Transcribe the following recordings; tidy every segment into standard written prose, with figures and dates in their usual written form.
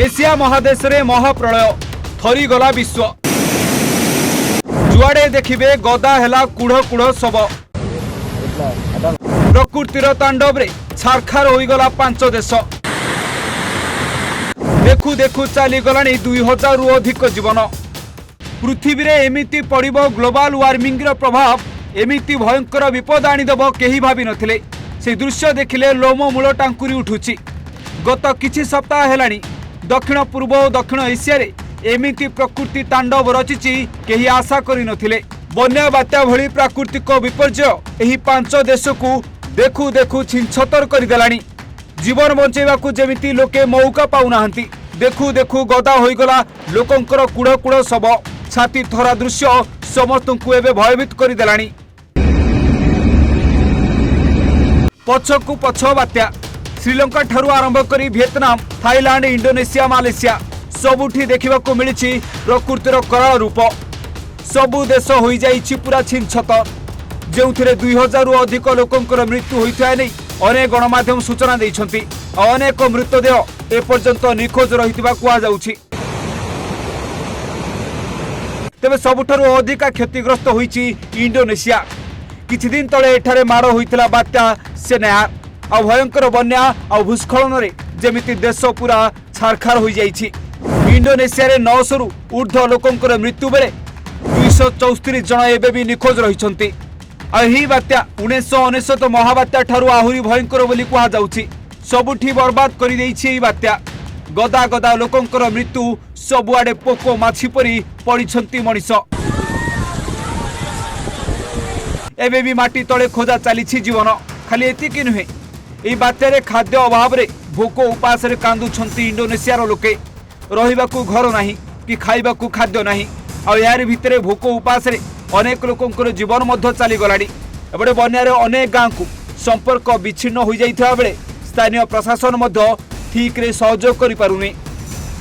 Asia महादेश रे महाप्रलय थरी गला विश्व जुआड़े देखिबे गदा हेला कुढ़ कुढ़ सब प्रकृतिर तांडव रे छारखार होई गला 5 देश देखु देखु चली गलानी 2000 रु अधिक जीवन पृथ्वी रे एमिति पड़िबो ग्लोबल वार्मिंग रो प्रभाव एमिति भयंकर विपद आनीदेव केही भाबी नथिले से दृश्य देखिले लोम मूल टांकुरी उठुची गत किछि सप्ताह हेलानी दक्षिण पूर्व और दक्षिण एशिया रे एमिति प्रकृति तांडव रचिची केही आशा करि नथिले बन्या बात्या भली प्राकृतिक विपर्यय एही 5 देश को देखु देखु छिनछतर कर देलानी जीवन बंचेबाकू जेमिति लोके मौका पाउनाहांती देखु देखु गदा होईगला लोकंकर कुड़ कुड़ सब छाती थरा दृश्य समस्तंकु एबे भयभीत कर देलानी पछकु पछ बात्या श्रीलंका ठारू आरंभ करी वियतनाम थाईलैंड इंडोनेशिया मालेशिया सबुठी देखिबाकू मिलिछि प्रकृतिर कराल रूप सबु देश होई जाइछि पूरा छिनछतर जेउथिरे 2000 रु अधिक लोकंकर मृत्यु होइथाय नै अनेक गणमाध्यम सूचना दैछन्ति अनेक मृतदेह एपर्यंत निखोज रहितिबा कुआ जाउछि तेबे सबुठारु अधिक क्षतिग्रस्त होइछि इंडोनेशिया किछि दिन तळे एठारे माड़ होइतला बात्या सेनार आ भयंकर बन्या आ भूस्खलन रे जेमिति देश पूरा छारखार होई जाइछि इंडोनेशिया रे 900 रु ऊर्ध्व लोकंकर मृत्यु बेले 234 जन एबे भी निखोज रहिछन्ति आ एही बात्या 1999 महाबात्या ठारू आहुरी भयंकर बोली कुहा जाउछि सबुठी बर्बाद करि दैछि एही बात्या गदा गदा लोकंकर मृत्यु सबुआडे पोको माछि परी पड़िछन्ति मनिष एबे भी माटी तळे खोजा चलीछि जीवन खाली एतिकी नुहे एही बात्यारे खाद्य अभाव रे भोक उपास रे कांदुछन्ति इंडोनेशियार लोके रहिबाकू घर नाही कि खाइबाकू खाद्य नाही आ यार भितरे भोक उपास रे अनेक लोकंकर जीवन मध्य चली गलानी एबडे बन्या रे अनेक गाँ को संपर्क विच्छिन्न हो जाइथिबा बेले स्थानीय प्रशासन मध्य ठीक रे सहयोग करि पारुनी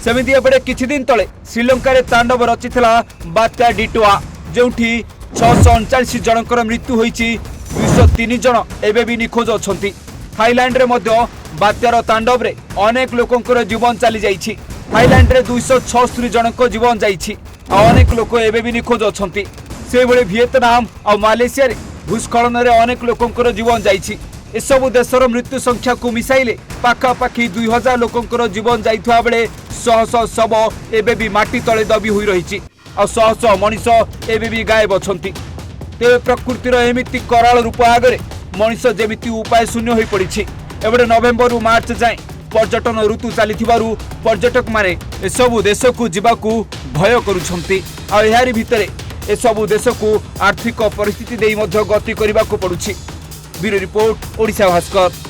सेमिति एबडे किछि दिन तळे श्रीलंका रे तांडव रचिथिला बात्या डिटोआ जेउठी 639 जनकर मृत्यु होईछि 203 जन एबे भी निखोज अछंती थाईलैंड रे मध्य बात्यार तांडव रे अनेक लोकंकर जीवन चली जाइछि थाईलैंड रे 276 जनक जीवन जाइछि आ अनेक लोक एबे भी निखोज अछंती से बळे वियतनाम आ मालेशिया रे भूस्खलन रे अनेक लोकंकर जीवन जाइछि ए सब देशर मृत्यु संख्या को मिसाइले पाखा पाखी 2000 लोकंकर जीवन जाइथवा बेले शह शह शव एबे भी माटी तळे दबी होई रहिछि आ शह शह मनिष एबे भी गायब अछंती तेबे प्रकृतिर एमिति कराल रूप आगरे मनिष जेमिति उपाय शून्य होई पड़िछि एबडे नवेम्बर रु मार्च जाय पर्यटन ऋतु चलीथिबारु पर्यटक माने ए सब देश को जिबाकू भय करूछंती आ एहारी भितरे ए सब देश को आर्थिक परिस्थिति देई मध्य गति करिबाकू पड़ुछि ब्यूरो रिपोर्ट ओडिशा भास्कर।